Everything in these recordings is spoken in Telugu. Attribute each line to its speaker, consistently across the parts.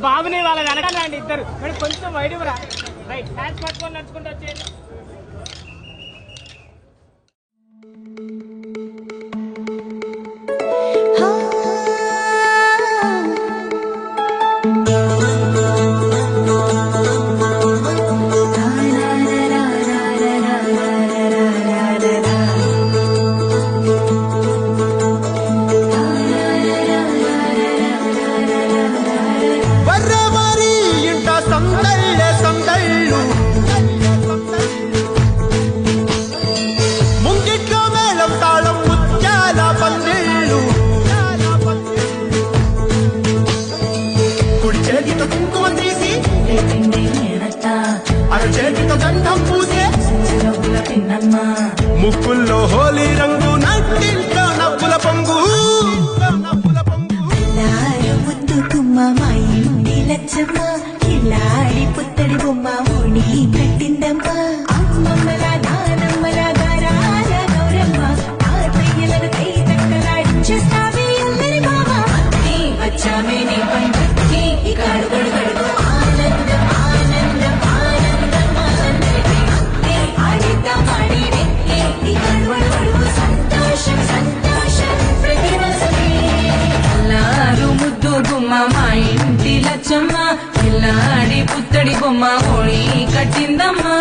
Speaker 1: బాబుని వాళ్ళ వెనకాలండి ఇద్దరు మేడం కొంచెం వైడ్ రా రైట్ హ్యాండ్స్ పట్టుకొని నడుచుకుంటూ వచ్చేయండి.
Speaker 2: ముక్కుల్లో హోలీ రంగు నట్టింట్లో నవ్వుల పొంగు
Speaker 3: ముద్దు కుమ్మ మా ఇంటి లచ్చమ్మ కిల్లాడి పుత్తడి బొమ్మ ఓడి కట్టిందమ్మ అమ్మమ్మల నానమ్మల గారాల గౌరమ్మ తాతయ్యలను కై తక్కలాడించేస్తావే అల్లరి బావ వచ్చామే నీ పండుగకి ఇక అడుగడు గడుగు ఆనందం ఆనందం ఆనందం ఆనందం ఆడిద్దాం ఆడిడే ఇక అడుగడు సంతోషం సంతోషం ప్రతివసమే
Speaker 4: అల్లారు ముద్దు గుమ్మ మా ఇంటి లచ్చమ్మ పిల్లాడి పుత్తడి బొమ్మ ఓడి కట్టిందమ్మా.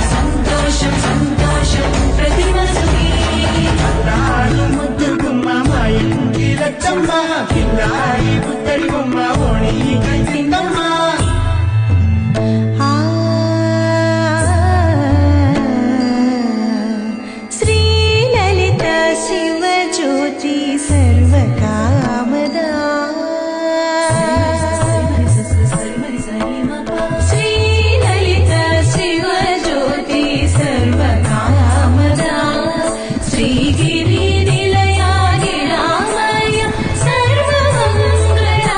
Speaker 4: సంతోషం సంతోషం ప్రతివసమే
Speaker 2: ముద్దు గుమ్మ మా ఇంటి లచ్చమ్మ కిల్లాడి పుత్తడి బొమ్మ ఓడి కట్టిందమ్మ.
Speaker 3: శ్రీలలిత శివజ్యోతి సర్వకామదా శ్రీలలిత శివజ్యోతి సర్వకామదా శ్రీగిరి నిలయాగి రామయ్య సర్వమంగళ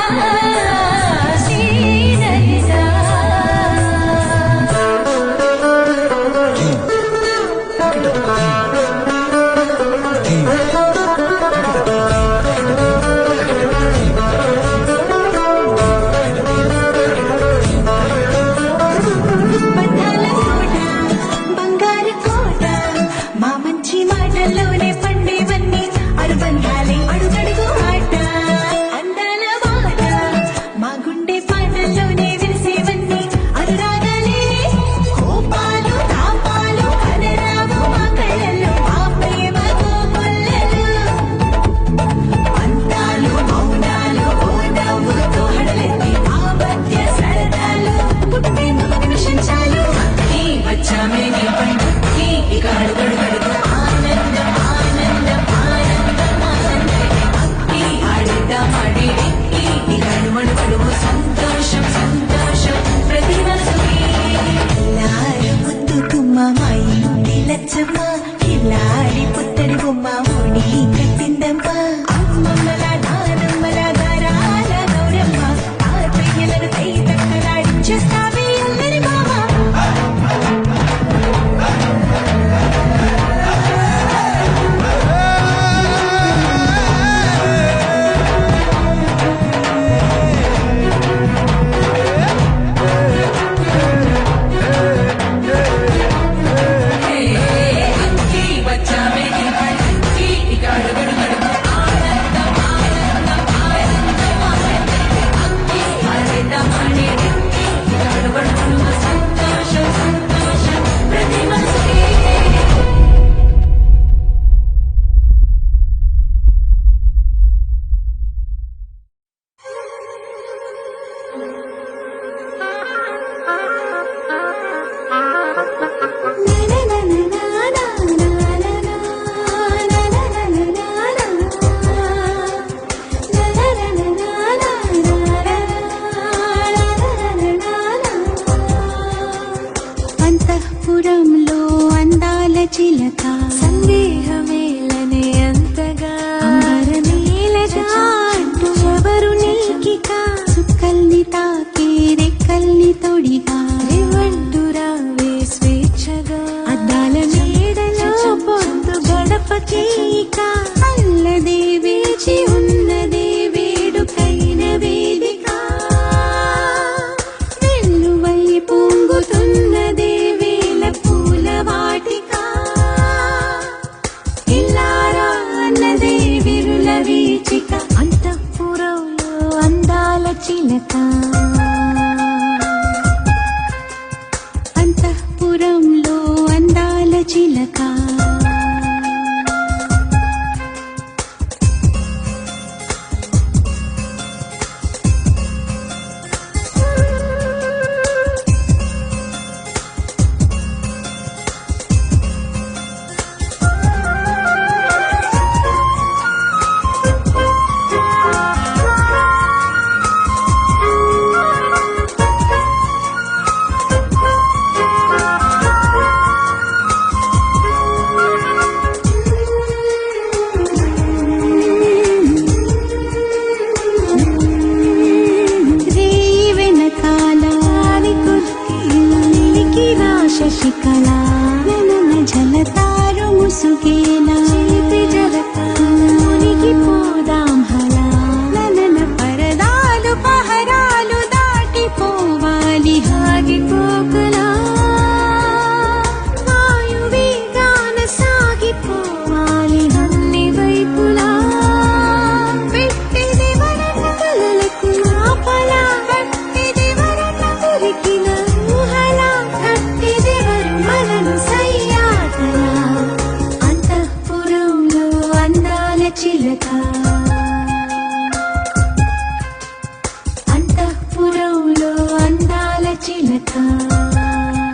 Speaker 3: చిలక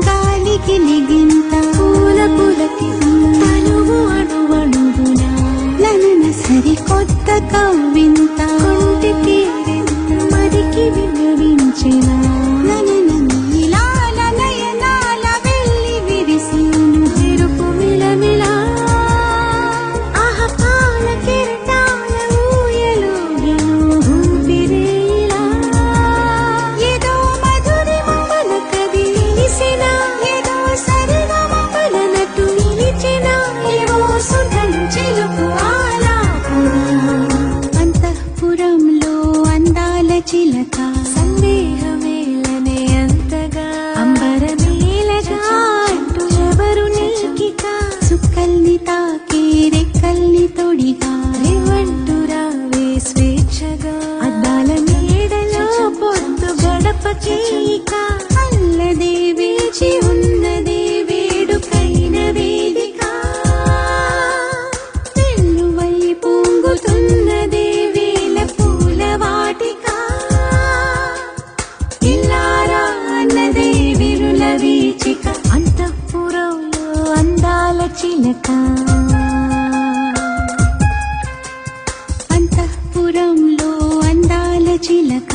Speaker 3: గాలికి నిగింత పూల పులకి తనువు అణువణువున లలన సరికొత్త కవ్వింత కొంటికి మరికి విన్నవించిన లలన నీలాల నయనాల వెళ్ళి విరిసిను ఎరుపు మిలమిలా ఆహ పాల కెరటాల ఊయలోగెను ఊపిరేలా ఏదో మధురిమ మనకది నిలిసిన ఏదో సరిగమపలనటు నిలిచిన ఏవో సుధలు చిలుకు ఆలాపన అంతఃపురంలో అందాల చిలక సందేహమేలనే అంతగా అంబరమేలగా అంటూ ఎవరు నీకిక సుక్కల్ని తాకి రెక్కల్ని తొడిగా రేవంటూ రావే స్వేచ్ఛగా అద్దాల మేడలో పొద్దు గడపకి ఇక అల్లదే వేచి ఉన్నదే వేడుకైన వేదిక వెల్లువై పొంగుతున్నదే వేల పూల వాటిక ఇల్లారా అన్నదే విరుల వీచిక అంతఃపురంలో అందాల చిలక అంతఃపురంలో అందాల చిలక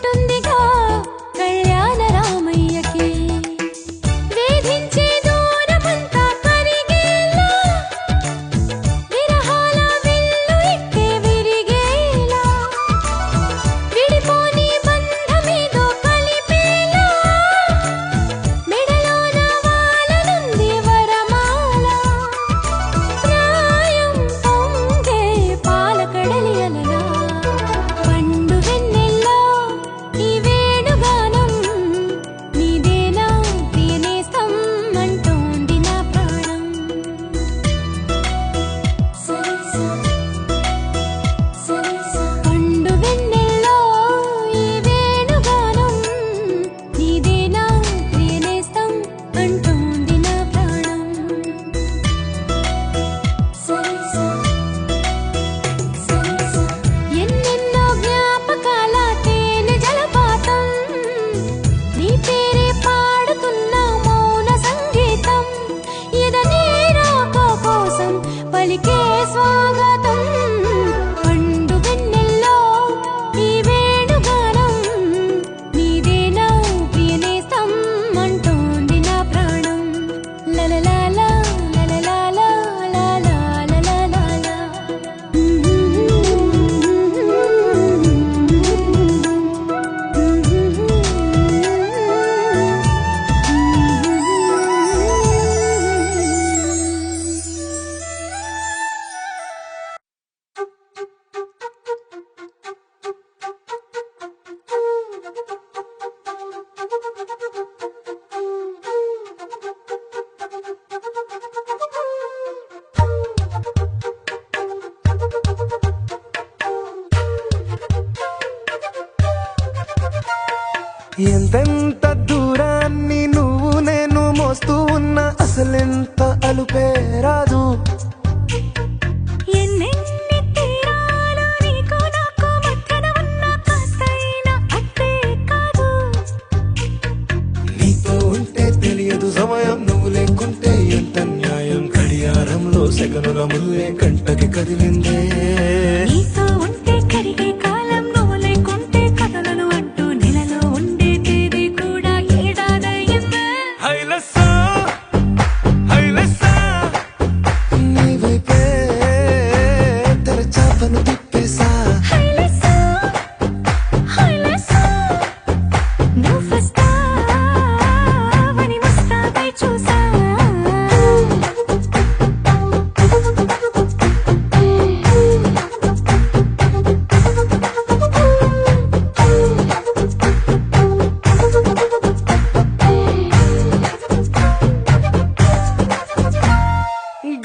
Speaker 3: ఉంటుందిగా కళ్యాణ రామయ్యకి వేధించే దూరమంతా కరిగేలా విరహాల విల్లు ఇట్టే విరిగేలా విడిపోని బంధమేదో కలిపేలా మెడలోన వాలనుంది వరమాల ప్రాయం పొంగే పాలకడలి అలలా పండు వెన్నెల్లో ఈ వేణుగానం నీదేనా ప్రియనేస్తం అంటోంది నా ప్రాణం పండు వెన్నెల్లో ఈ వేణుగానం నీదేనా ప్రియనేస్తం అంటోంది నా ప్రాణం ఎన్నెన్నో జ్ఞాపకాల తేనె జలపాతం నీ పేరే పాడుతున్న మౌన సంగీతం ఎదనే రాక కోసం పలికే స్వాగతం పండు వెన్నెల్లో ఈ వేణుగానం నీదేనా ప్రియనేస్తం అంటోంది నా ప్రాణం లలలాలా లలలాలా లాలాలాలాలా
Speaker 2: ఎంతెంత దూరాన్ని నువ్వు నేను మోస్తూ ఉన్నా అసలెంత అలుపే రాదు
Speaker 3: ఎన్నెన్ని తీరాలు నీకు నాకు మధ్యన ఉన్న కాస్తైనా అట్టే కాదు
Speaker 2: నీతో ఉంటే తెలియదు సమయం నువ్వు లేకుంటే ఎంత న్యాయం గడియారంలో సెకనుల ముల్లే కంటకి కదిలిందే
Speaker 3: నీతో ఉంటే కరిగే కాలం నువ్వు లేకుంటే కథలను అంటూ నెలలో ఉండే తేదీ కూడా ఏడాదయ్యిందే
Speaker 2: హైలసా హైలసా నీ వైపే తెరచాపను తిప్పేసా
Speaker 3: హైలెస్సా హైలెస్సా నువ్వు వస్తావని ముస్తాబై చూసా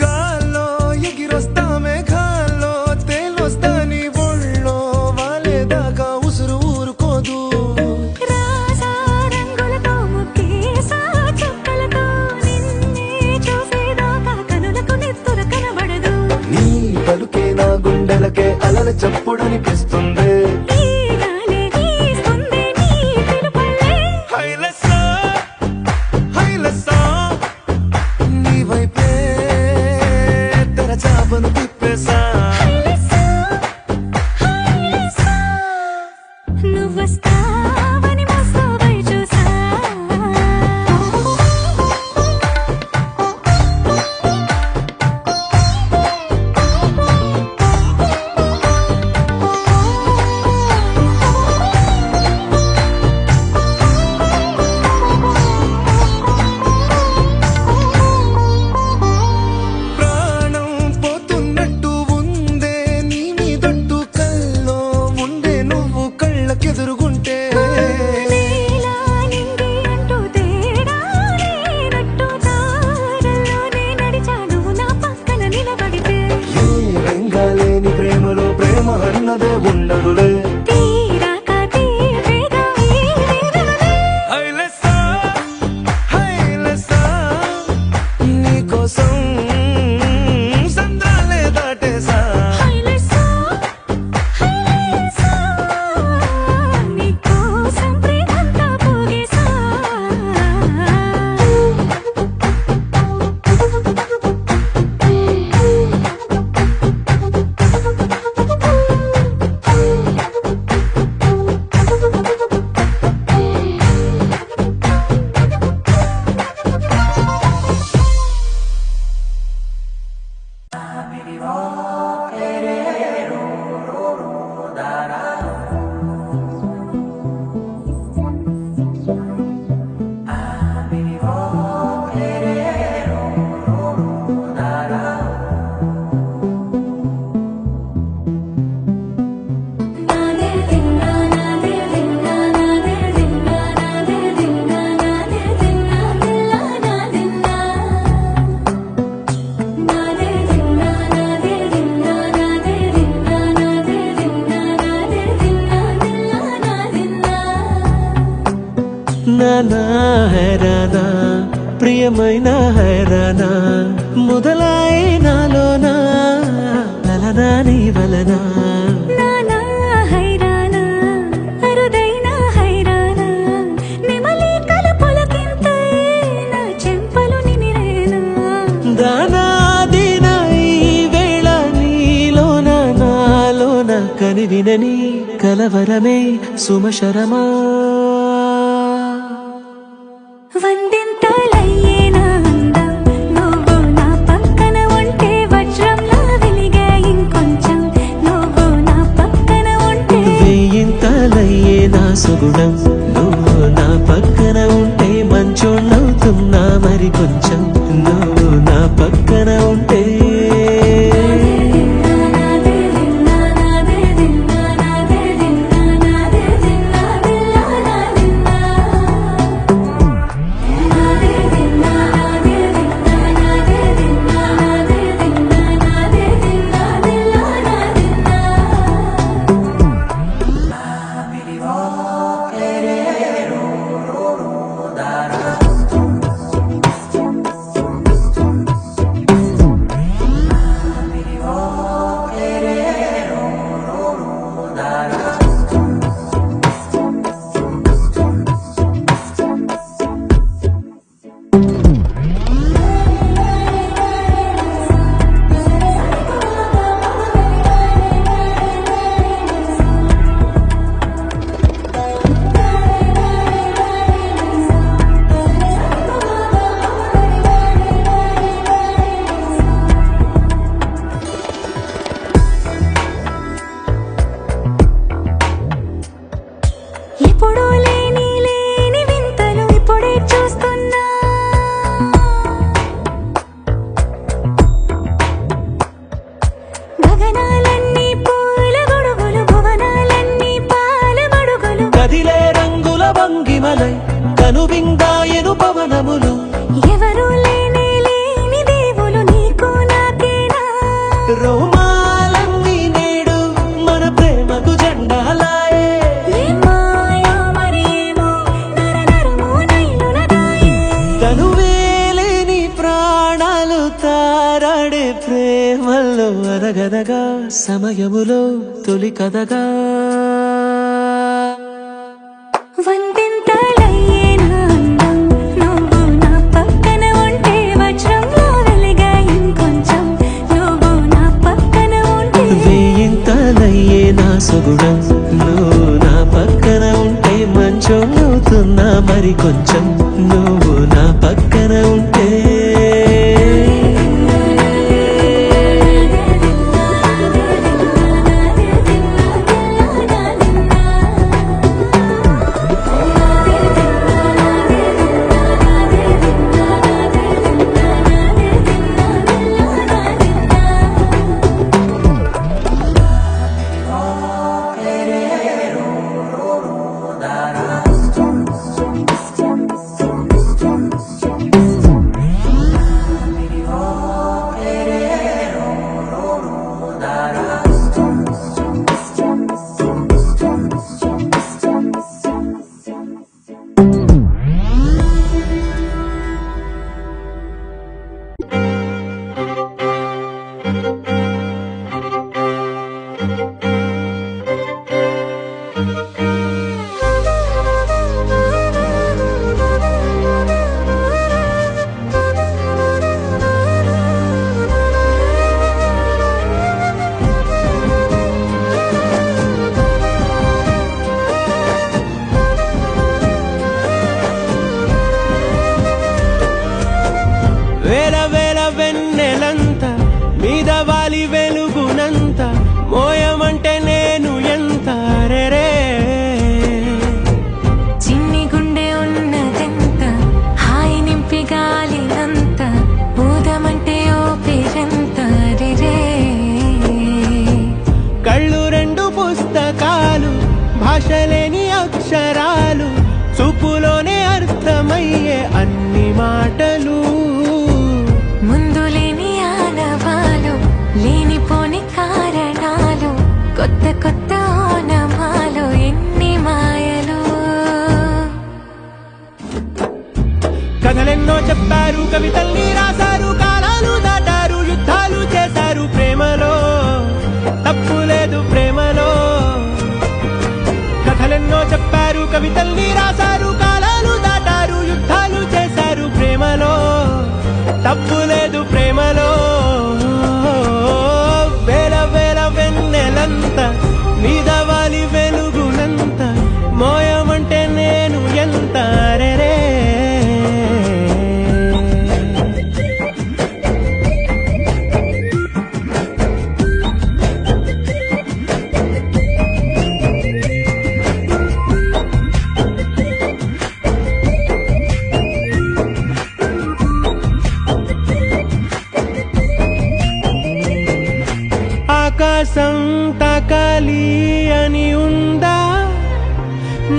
Speaker 2: గాల్లో ఎగిరొస్తా మేఘాల్లో తేలొస్తా నీ ఒళ్ళో వాలేదాకా ఉసురు ఊరుకోదు
Speaker 3: రాజా రంగులతో ముక్కేసా చుక్కలతో నిన్నే చూసేదాకా కనులకు నెత్తుర కనబడదు
Speaker 2: నీ పలుకే నా గుండెలకే అలల చప్పుడనిపిస్తుంది
Speaker 3: ఈ గాలి వీస్తుంది నీ పిలుపులే
Speaker 2: హైలసా హైలసా నీ వైపే తెరచాపను తిప్పేసా
Speaker 3: హైలెస్సా హైలెస్సా నువ్వు వస్తావని ముస్తాబై చూసా
Speaker 2: ప్రాణం పోతున్నట్టు ఉందే నీ మీదొట్టు కల్లో ఉండే నువ్వు కళ్ళకెదురుగుంటే నానా హైరానా ప్రియమైన హైరానా మొదలాయి నాలోనా లలనా నీ వలనా
Speaker 3: నానా హైరానా అరుదైన హైరానా నెమలి కలుపులకింతై నా చెంపలు నిమిరేనా
Speaker 2: దానాదిన ఈ వేళ నీలోన నాలోన కనివినని కలవరమే సుమశరమా
Speaker 3: వందింతలయ్యేనా అందం నువ్వు నా పక్కన ఉంటే వజ్రంలా వెలిగే ఇంకొంచెం నువ్వు నా పక్కన ఉంటే
Speaker 2: వేయింతలయ్యే నా సుగుణం నువ్వు నా పక్కన ఉంటే మంచోళ్ళవుతున్నా మరి కొంచెం నువ్వు నా పక్కన ఉంటే
Speaker 3: ఎప్పుడూ లేని వింతలు ఇప్పుడే చూస్తున్నా గగనాలన్నీ పూల గొడుగులు భువనాలన్నీ పాల మడుగులు
Speaker 2: కదిలే రంగుల భంగిమలై కనువిందాయను పవనములు
Speaker 3: ఎవరు లేని దేవులు నీకు నాకేనా
Speaker 2: రోమాలన్నీ నేడు మన ప్రేమకు జెండాలాయే
Speaker 3: ఏ మాయో మరేమో నరనరమో నైలునదాయే
Speaker 2: తనువేలేని ప్రాణాలు తారాడే ప్రేమల్లో అనగనగా సమయములో తొలి కథగా
Speaker 3: వందింతలయ్యేనా అందం నువ్వు నా పక్కన ఉంటే వజ్రంలా వెలిగే ఇంకొంచెం నువ్వు నా పక్కన ఉంటే
Speaker 2: వేయింతలయ్యే నా సుగుణం నువ్వు నా పక్కన ఉంటే మంచోళ్ళవుతున్నా మరి కొంచెం నువ్వు నా పక్కన ఉంటే
Speaker 5: కవితల్ని రాశారు, కాలాలు దాటారు, యుద్ధాలు చేశారు ప్రేమలో, తప్పు లేదు ప్రేమలో. వేల వేల వెన్నెలంత మీద వాలి వెలుగునంత మోయమంటే నేను ఎంత రే. ఆకాశం తాకాలి అని ఉందా,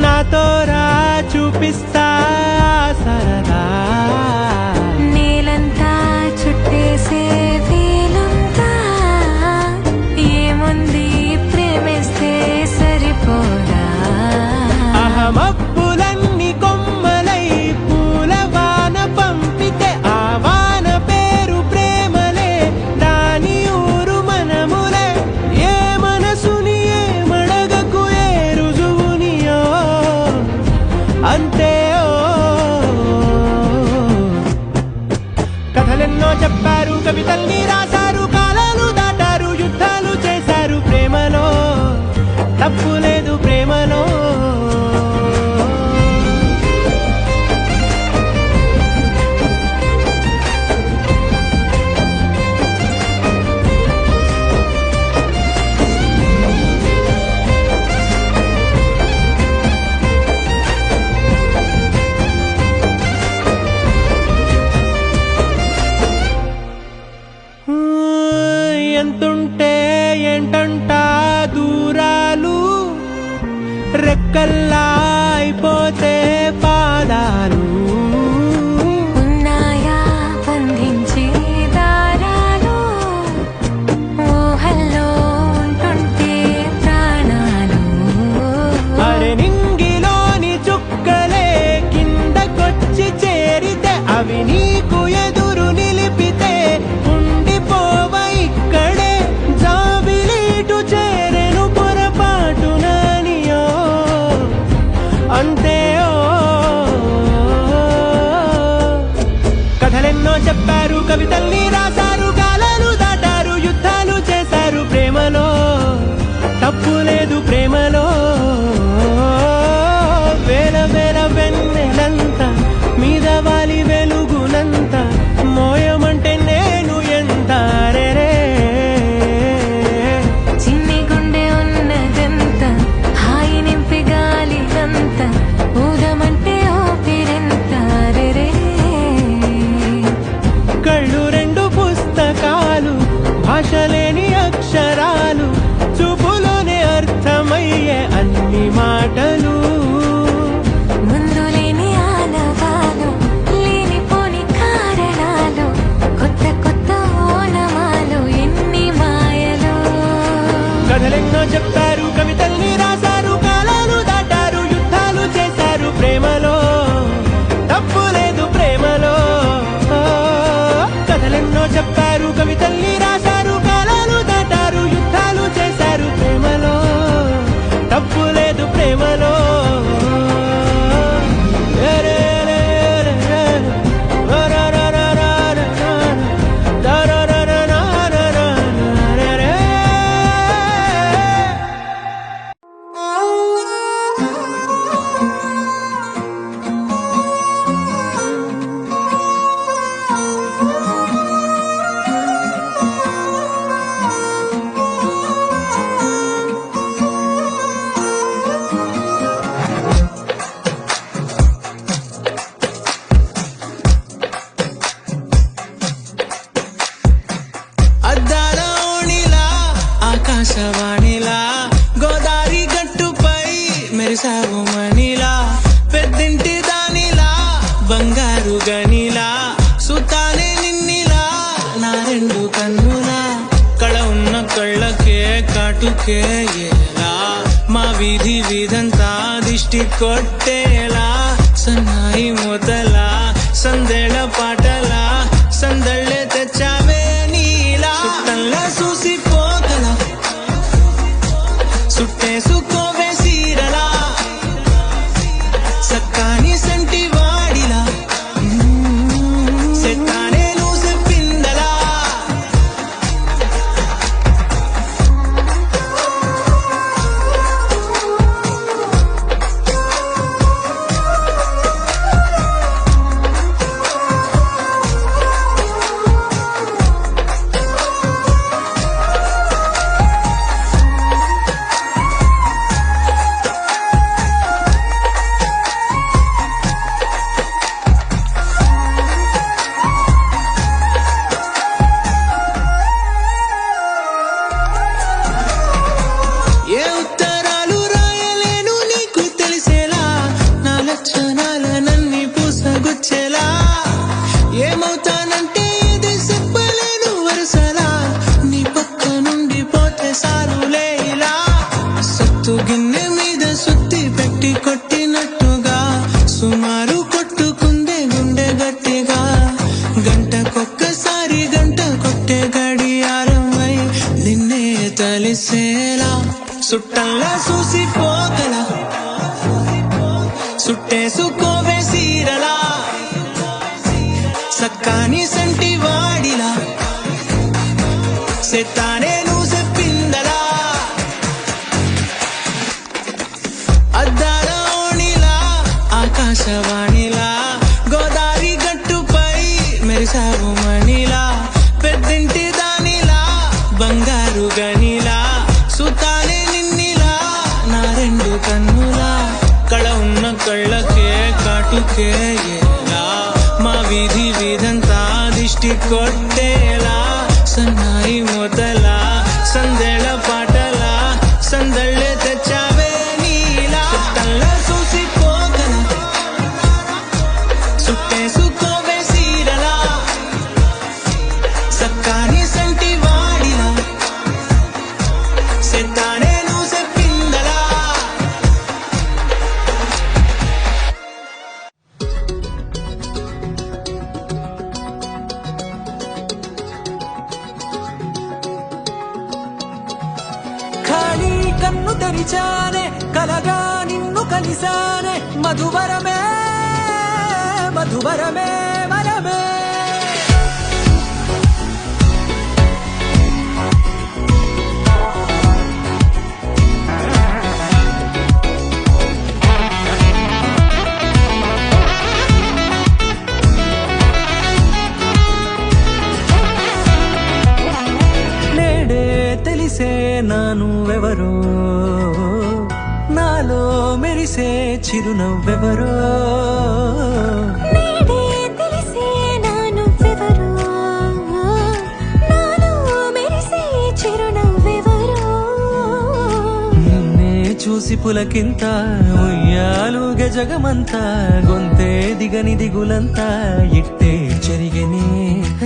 Speaker 5: నాతో రా చూపిస్తా సరదా.
Speaker 3: నేలంతా చుట్టేసే వీలుందా, ఏముంది ప్రేమిస్తే సరిపోదా.
Speaker 5: అహమప్పులన్నీ కొమ్మలై పూలవాన పంపితే ఆ వాన పేరు ప్రేమలే, దాని ఊరు మనములే. ఏ మనసుని ఏ మడగకు ఏ రుజువునియో అంతే. కథలెన్నో చెప్పారు, కవితల్ని రాశారు, కాలాలు దాటారు, యుద్ధాలు చేశారు ప్రేమలో, తప్పు లేదు ప్రేమలో. ఎంతుంటే ఏంటంట దూరాలు, రెక్కల్లా అయిపోతే పాదాలు.
Speaker 3: ఉన్నాయా బంధించే దారాలు, ఊహల్లో ఉంటుంటే ప్రాణాలు.
Speaker 5: అరే నింగిలోని చుక్కలే కిందకొచ్చి చేరితే, అవి నీకు ఎదురు నిలిపితే ఉండిపోవ ఇక్కడే. జాబిలీటు చేరెను పొరపాటుననియో అంతే. కథలెన్నో చెప్పారు, కవితల్ని రాశారు, కాలాలు దాటారు, యుద్ధాలు చేశారు ప్రేమలో, తప్పు లేదు ప్రేమలో. వేల వేల వెన్నెలంత మీద వాలి వెలుగునంత మోయమంటే నేను ఎంత రే.
Speaker 3: చిన్ని గుండె ఉన్నదంత హాయి నింపి గాలినంత, ఊదమంటే ఊపిరెంత రే.
Speaker 5: కళ్ళు రెండు పుస్తకాలు, భాష లేని అక్షరాలు, చూపులోనే అర్థమయ్యే అన్ని మాటలు.
Speaker 3: ముందు లేని ఆనవాలు, లేనిపోని కారణాలు, కొత్త కొత్త ఓనమాలు, ఎన్ని మాయలు.
Speaker 5: కథలెన్నో చెప్పారు, కవితల్ని రాశారు, కాలాలు దాటారు, యుద్ధాలు చేశారు ప్రేమలో, తప్పు లేదు ప్రేమలో. కథలెన్నో చెప్పారు, కవితల్ని రాశారు, కాలాలు దాటారు, యుద్ధాలు చేశారు ప్రేమలో, తప్పు లేదు ప్రేమలో. ఆకాశవాణిలా గోదారి గట్టుపై మెరిసావు మణిలా, పెద్దింటి దానిలా బంగారు గనిలా, సుతానే నిన్నిలా నా రెండు కన్నులా. కళ ఉన్న కళ్ళకే కాటుకే ఎలా, మా వీధి వీధంతా దిష్టి కొట్టేలా. సన్నాయి మూతలా సందేళ పాటలా సందళ్ళే తెచ్చావే నీలా. చుట్టంలా చూసిపోగల సుట్టేసుకోవే సీరలా, సక్కాని సంటి వాడిలా సెత్తానే నువ్వు చెప్పిందలా ఏ ఉత్తరాలు రాయలేను నీకు తెలిసేలా నా లక్షణాలనన్నీ పూసగుచ్చేలా ఏమవుతానంటే ఇది చెప్పలేను వరుసలా నీ పక్క నుండి పోతే సారులే ఇలా సత్తు గిన్నె మీద సుత్తి పెట్టి కొట్టినట్టుగా సుమారు కొట్టుకుందే గుండె గట్టిగా గంటకొక్కసారి గంట కొట్టే గడియారమై నిన్నే తలిసేలా సుట్టల్లా చూసిపోగల సుట్టేసుకోవే సీరలా సక్కాని సంటి వాడిలా సెత్తానే నువ్వు చెప్పిందలా అద్దాల ఓణిలా ఆకాశవాణిలా గోదావరి గట్టుపై మెరిసావు మణిలా పెద్దింటి దానిలా బంగారు గనిలా సుతానే నిన్నిలా నా రెండు కన్నులా కళ ఉన్న కళ్ళకే కాటుకే ఏలా మా వీధి వీధంతా దిష్టి కొట్టేలా సన్నాయి మొదలా సందెళ పాటలా సందళ్ళే తెచ్చావే నీలా సుట్టల్లా చూసిపోగల సుట్టేసుకోవే సీరలా సక్కాని సంటి వాడిలా సెత్తానే నువ్వు చెప్పిందలా
Speaker 6: ఖాళీ కన్ను తెరిచానే కలగా నిన్ను కలిసానే మధువరమే మధువరమే వరమే నేడే తెలిసే నానువెవరో నాలో మెరిసే చిరునవ్వెవరో
Speaker 3: నేడే తెలిసే నానువ్వెవరో నాలో మెరిసే చిరునవ్వెవరో
Speaker 6: నిన్నే చూసి పులకింత ఉయ్యాలుగ జగమంతా గొంతే దిగని దిగులంతా ఇట్టే చెరిగని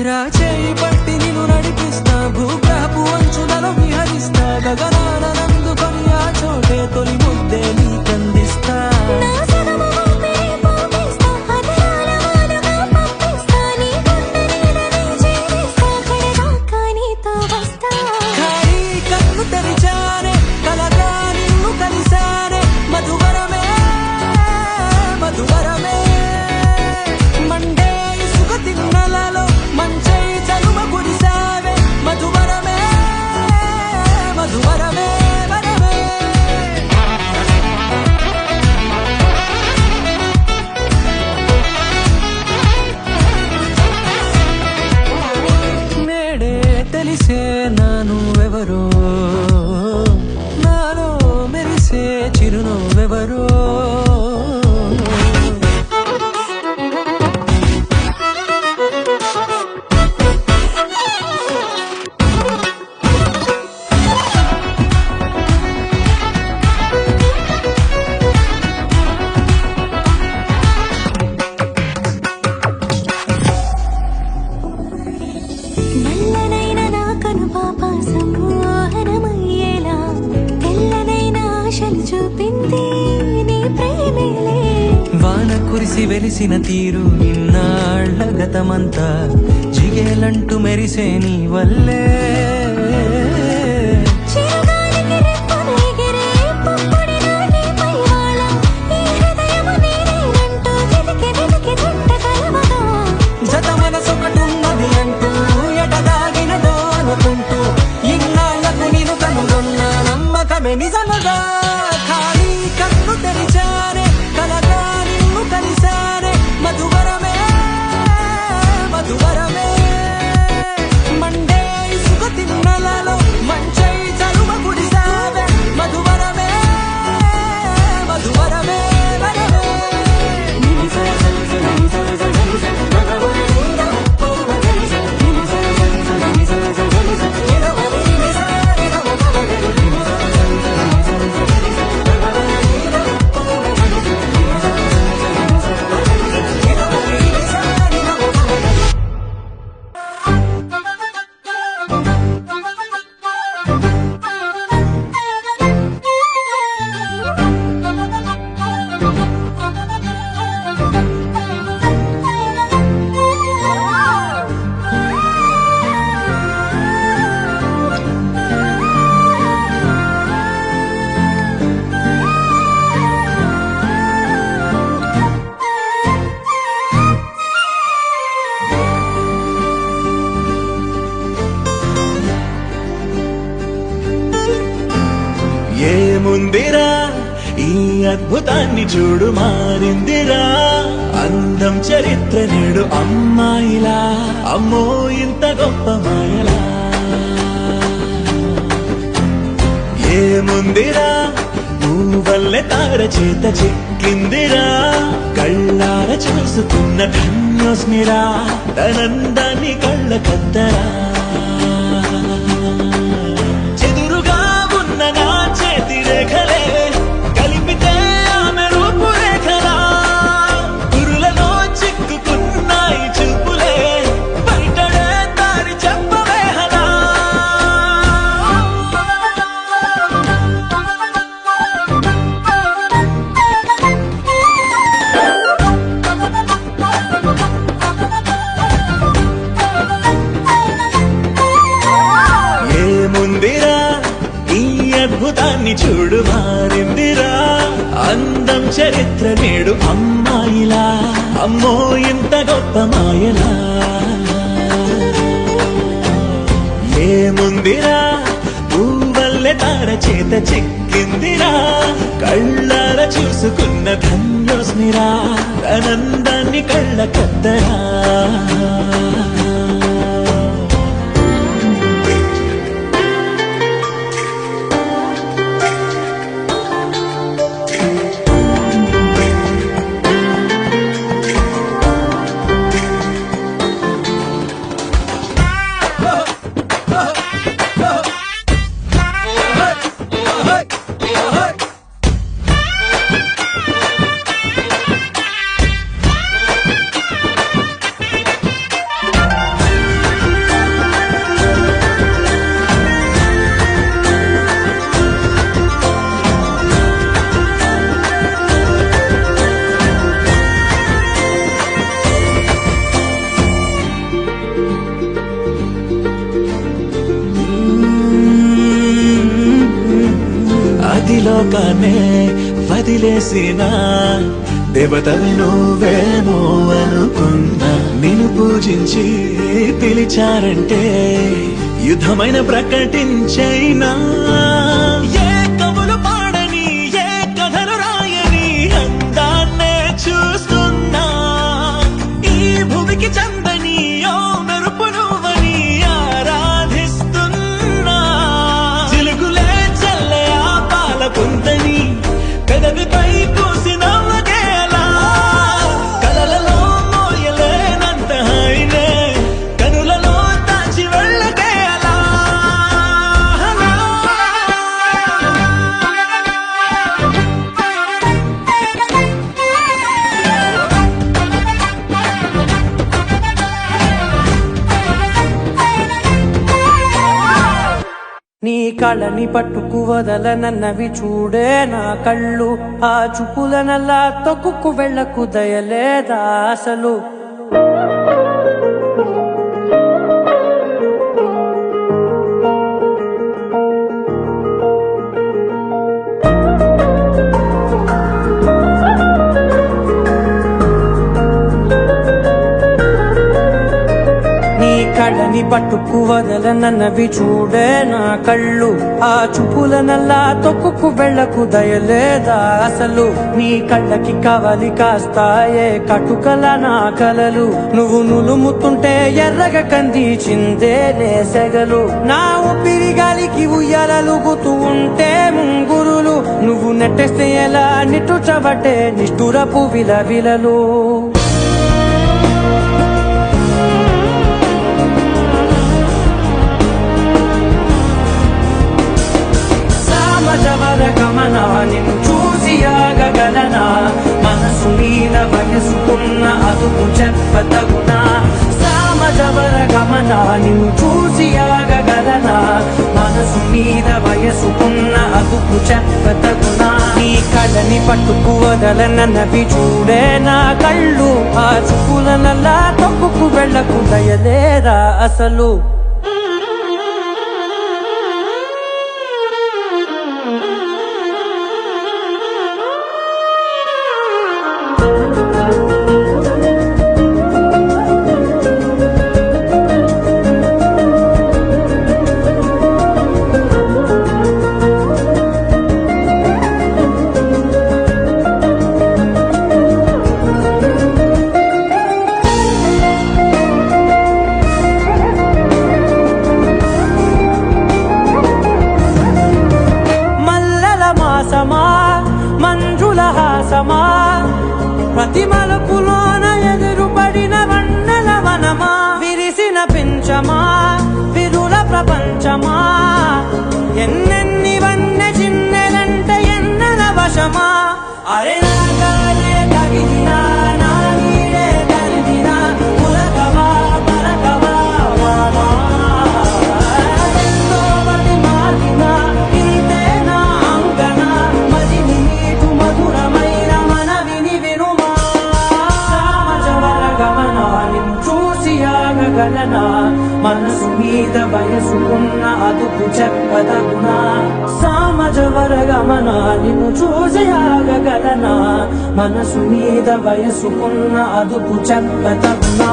Speaker 6: రాచేయి పట్టి నిన్ను నడిపిస్తా భూగ్రహపు అంచులలో విహరిస్తా గగనాన నందుకొని ఆ చోటే తొలి ముద్దే నీకందిస్తా
Speaker 3: నా సగము ఊపిరి పోగిస్తా అదరాల వాలుగా పంపిస్తా నీ గుండె నీడనే జీవిస్తా కడదాకా నీతో వస్తా
Speaker 6: ఖాళీ కన్ను తెరిచానే కలగా నిన్ను కలిసానే మధువరమే మధువరమే మండే ఇసుక తిన్నలలో మంచై చలుమ కురిసావే మధువరమే మధువరమే వరమే నేడే తెలిసే నానువెవరో నాలో మెరిసే చిరునవ్వెవరో
Speaker 3: నల్లనైన నా కనుపాప సమ్మోహనమయ్యేలా తెల్లనైన ఆశలు చూపింది నీ ప్రేమేలే
Speaker 6: వాన కురిసి వెలిసిన తీరు ఇన్నాళ్ల గతమంతా జిగేలంటూ మెరిసే నీ వల్లే
Speaker 3: చిరుగాలికి రెప్పలు ఎగిరే పుప్పొడి నాటి పైవాళ ఈ హృదయము నీదే
Speaker 2: అద్భుతాన్ని చూడు మారిందిరా అందం చరిత్ర నేడు అమ్మాయిలా అమ్మో ఇంత గొప్ప మాయలా ఏముందిరా నువ్వల్లే తార చేత చిక్కిందిరా కళ్ళార చూసుకున్న ధన్యోస్మిరా తనందాన్ని కళ్ళ కద్దరా చెదురుగా ఉన్న నా చేతి రేఖలే కలిపితే ఆమె రూపురేఖలా గురులలో చిక్కుకున్నాయి చూపులే బయటడే దారి చెప్పవేహలా ఏముందిరా ఈ అద్భుతాన్ని చూడు మారిందిరా అందం చరిత్ర నేడు అమ్మాయిలా అమ్మో ఇంత గొప్ప మాయలా ఏముందిరా పువ్వల్లె తార చేత చిక్కిందిరా కళ్ళార చూసుకున్న ధన్యోస్మిరా ఆనందాన్ని కళ్ళ కద్దరా అదిలోకానే వదిలేసిన దేవతవి నువ్వేమో అనుకున్నా నిన్ను పూజించి పిలిచారంటే యుద్ధమైన ప్రకటించైనా ఏ కవులు పాడని ఏ కథలు రాయని అందాన్నే చూస్తున్నా ఈ భూమికి చందని ఓ మెరుపు నువ్వని ఆరాధిస్తున్నా చిలుకులే చల్లే ఆ పాల పుంతని పెదవిపై పూసి నవ్వకేలా కలలలో మోయలేనంత హాయినే కనులలో దాచి వెళ్ళకేలా
Speaker 6: నీ కళ్ళని పట్టుకు వదలనన్నవి చూడే నా కళ్ళు ఆ చూపులనల్లా తొక్కుకు వెళ్ళకు దయలేదా అసలు కళ్ళని పట్టుకు వదలనన్నవి చూడే నా కళ్ళు ఆ చూపులనల్లా తొక్కుకు వెళ్ళకు దయలేదా అసలు నీ కళ్ళకి కవలి కాస్తాయే కటుకల నా కలలు నువ్వు నులుముతుంటే ఎర్రగ కందిచిందే నేసెగలు నా ఊపిరి గాలికి ఉయ్యాలలుగుతూ ఉంటే ముంగురులు నువ్వు నెట్టేస్తే ఎలా నిట్టుచబట్టే నిష్ఠురపు విలవిలలు గమనా నిన్ను చూసి ఆగగలనా మనసు మీద వయసుకున్న అదుపు చెప్పతగునా సామజవర గమనా నిన్ను చూసి ఆగగలనా మనసు మీద వయసుకున్న అదుపు చెప్పతగునా నీ కళ్ళని పట్టుకు వదలనన్నవి చూడే నా కళ్ళు ఆ చూపులనల్లా తొక్కుకు వెళ్ళకు దయలేరా అసలు వశమా ఎన్నెన్ని వన్నె చిన్నెలంట ఎన్నెల వశమా అరే నాగాలే తగిలినా నా నీడే తరిదినా పులకవా పలకవా వామా ఎంతో మది మారినా ఇంతే నా అంగన మదిని నీటు మధురమైన మనవిని వినుమా సామజవర గమన నిన్ను చూసి ఆగగలనా మనసు మీద వయసుకున్న అదుపు చెప్పదగునా సామజవర గమన నిన్ను చూసి ఆగగలనా మనసు మీద వయసుకున్న అదుపు చెప్పదగునా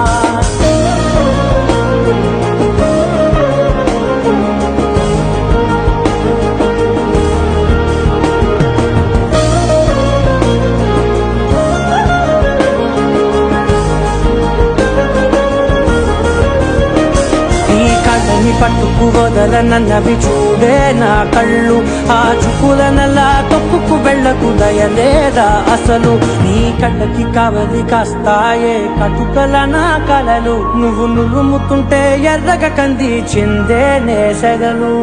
Speaker 6: పట్టుకు వదలనన్నవి చూడే నా కళ్ళు ఆ చుకుల నల్లా తొక్కుకు వెళ్ళకు దయలేదా అసలు నీ కళ్ళకి కవలి కాస్తాయే కటుకల నా కలలు నువ్వు నులుముతుంటే ఎర్రగ కంది చిందే నేసగలు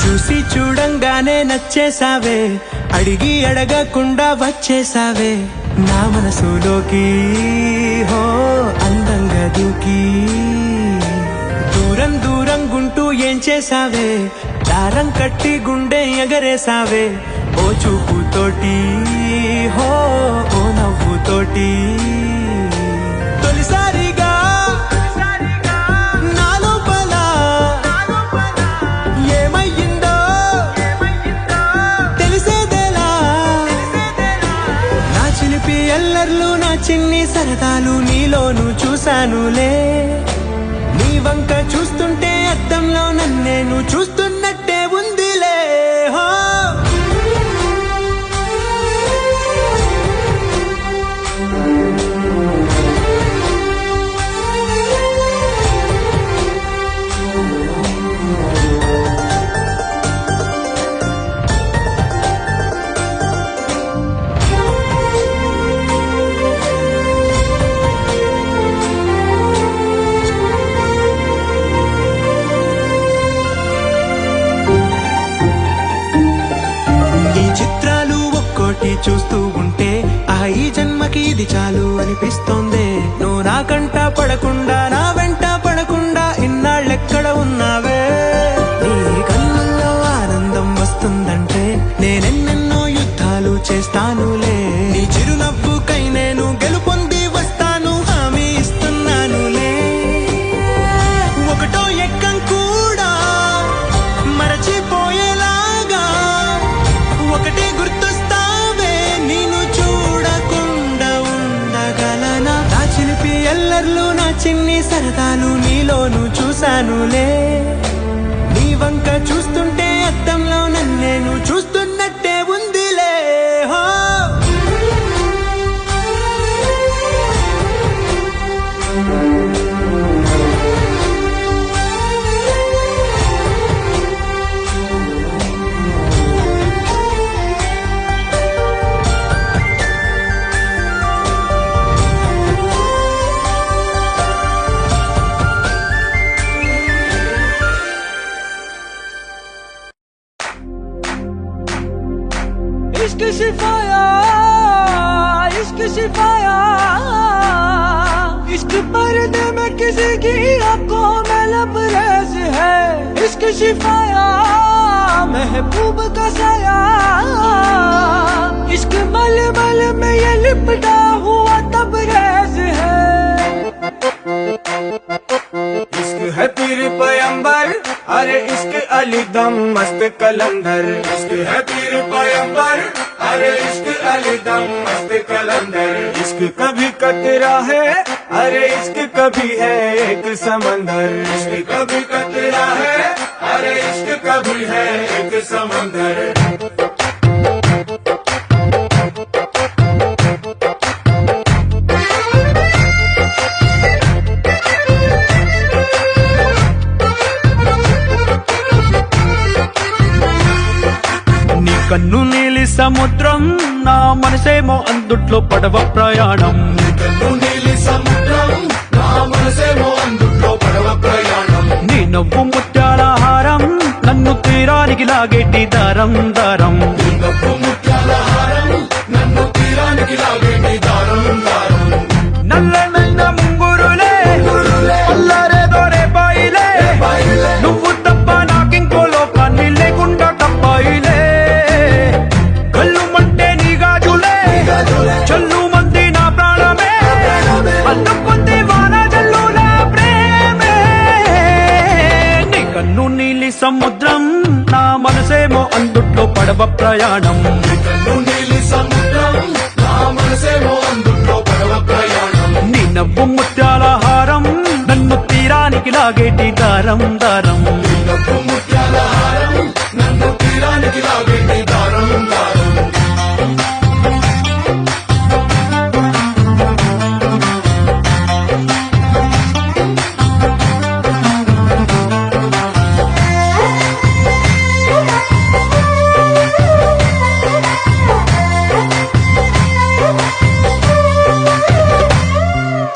Speaker 5: చూసి చూడంగానే నచ్చేసావే అడిగి అడగకుండా వచ్చేసావే నా మనసులోకి హో అందంగా దూకి దూరం దూరం గుంటూ ఏం చేసావే దారం కట్టి గుండె ఎగరేసావే ఓ చూపుతోటి హో ఓ నవ్వుతోటి తొలిసారిగా నా లోపల ఏమయ్యిందో తెలిసేదేలా నా చిలిపి ఎల్లర్లు నా చిన్ని సరదాలు నీలోను చూశానులే నీ వంక చూస్తుంటే అద్దంలో నన్నేను చూస్తున్నట్టే ఉందిలే హో చూస్తూ ఉంటే ఈ జన్మకి ఇది చాలు అనిపిస్తోంది నువ్వు నా కంట పడకుండా నా వెంట పడకుండా ఇన్నాళ్ళెక్కడ ఉన్నావే నీ కళ్ళల్లో ఆనందం వస్తుందంటే నేనెన్నెన్నో యుద్ధాలు చేస్తానులే నీ చిరునవ్వుకై నేను గెలుపొంది వస్తాను హామీ ఇస్తున్నానులే ఒకటో ఎక్కం కూడా మరచిపోయేలాగా ఒకటే గుర్తొస్తావే నేను చూడకుండా ఉండగలనా నా చిలిపి ఎల్లర్లు నా చిన్ని సరదాలు నీలోను చూశానులే నీ వంక చూస్తుంటే అద్దంలో నన్నేను చూస్తున్నట్టే ఉందిలే హో
Speaker 6: इश्क शिफाया इश्क शिफाया इश्क पर्दे में किसी की आंखों में लबरेज है इश्क शिफाया महबूब का साया इश्क मलमल में ये लिपटा हुआ तबरेज है अली दम मस्त कलंदर इश्क है पीर पैगंबर अरे इश्क अली दम मस्त कलंदर इश्क कभी कतरा है अरे इश्क कभी है एक समंदर इश्क कभी कतरा है अरे इश्क कभी है एक समंदर నీ కన్ను నీలి సముద్రం నా మనసేమో అందుట్లో పడవ ప్రయాణం నీ కన్ను నీలి సముద్రం నా మనసేమో అందుట్లో పడవ ప్రయాణం నీ నవ్వు ముత్యాల హారం నన్ను తీరానికి లాగేటి దారం దారం నీ నవ్వు ముత్యాల హారం నన్ను తీరానికి లాగేటి దారం దారం నల్లనైన ముంగురులే అల్లరేదో రేపాయిలే నువ్వు తప్ప నాకింకో లోకాన్ని లేకుండా తప్పాయిలే కళ్ళు మంటే నీ గాజులే చల్లు మంది నా ప్రాణమే అల్లం కొంది వాన జల్లుల ప్రేమే నీ కన్ను నీలి సముద్రం నా మనసేమో అందుట్లో పడవ ప్రయాణం నీ కన్ను నీలి సముద్రం నా మనసేమో అందుట్లో పడవ ప్రయాణం నీ నవ్వు ముత్యాల హారం నన్ను తీరానికి లాగేటి దారం దారం నీ నవ్వు ముత్యాల హారం నన్ను తీరానికి లాగేటి దారం దారం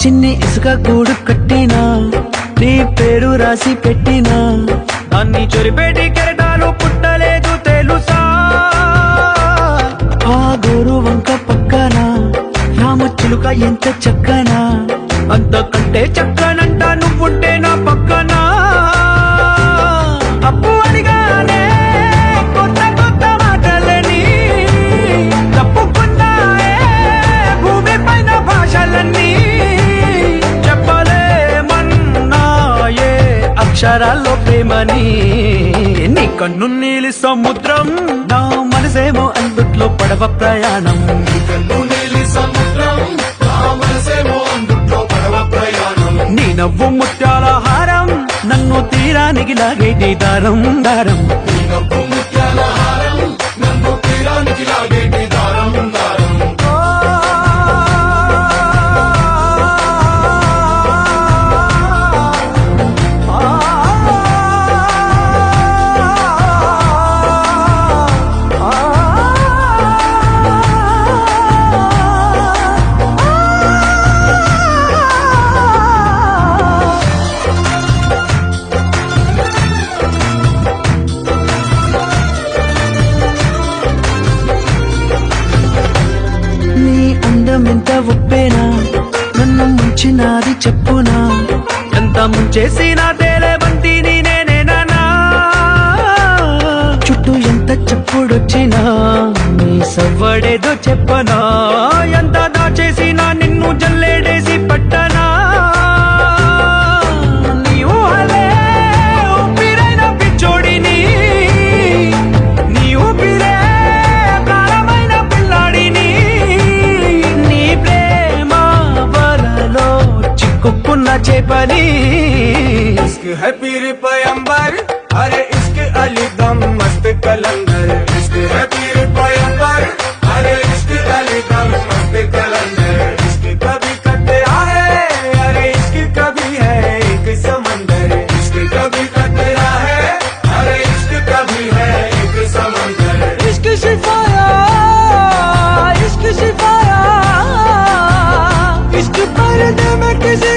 Speaker 6: చిన్ని ఇసుక గూడు కట్టినా నీ పేరు రాసి పెట్టినా దాన్ని చొరిపేటి కెరటాలు పుట్టలేదు తెలుసా ఆ గోరు వంక పక్కన రామచిలుక ఎంత చక్కనా అంతకంటే చక్కనంట నువ్వుంటే నా పక్కన అప్పు అడిగానే కొత్త కొత్త మాటలని తప్పుకున్నాయే భూమి పైన భాషలన్నీ చెప్పలేమన్నాయే అక్షరాల్లో ప్రేమని నీ కన్ను నీలి సముద్రం నా మనసేమో అందుట్లో పడవ ప్రయాణం నీ కన్ను నీలి సముద్రం నా మనసేమో అందుట్లో పడవ ప్రయాణం నీ నవ్వు ముత్యాల హారం నన్ను తీరానికి లాగేటి దారం దారం నీ నవ్వు ముత్యాల హారం నన్ను తీరానికి లాగేటి దారం దారం ఎంత ఒప్పేనా నన్ను ముంచినాది చెప్పునా ఎంత ముంచేసినా తేలేవంతిని నేనేనా చుట్టూ ఎంత చెప్పుడొచ్చినా నీ సవ్వడేదో చెప్పనా ఎంత దాచేసినా నిన్ను జల్లేడేసి పట్టనా నీ ఊహలే ఊపిరైన పిచ్చోడిని నీ ఊపిరే ప్రాణమైన పిల్లాడిని నీ ప్రేమ వలలో చిక్కుకున్న చేపని ఇష్క్ హై పీర్ పయంబర్ అరే ఇష్క్ అలీ దమ్ మస్త్ కలందర్ ఇష్క్ హై పీర్ పయంబర్ అరే ఇష్క్ అలీ దమ్ మస్త్ కలందర్ ఇష్క్ కభీ కతరా హై అరే ఇష్క్ కభీ హై ఏక్ సమందర్ ఇష్క్ కభీ కతరా హై అరే ఇష్క్ కభీ హై ఏక్ సమందర్ ఇష్క్ శిఫాయా ఇష్క్ శిఫాయా ఇష్క్ పర్దే మే కిసి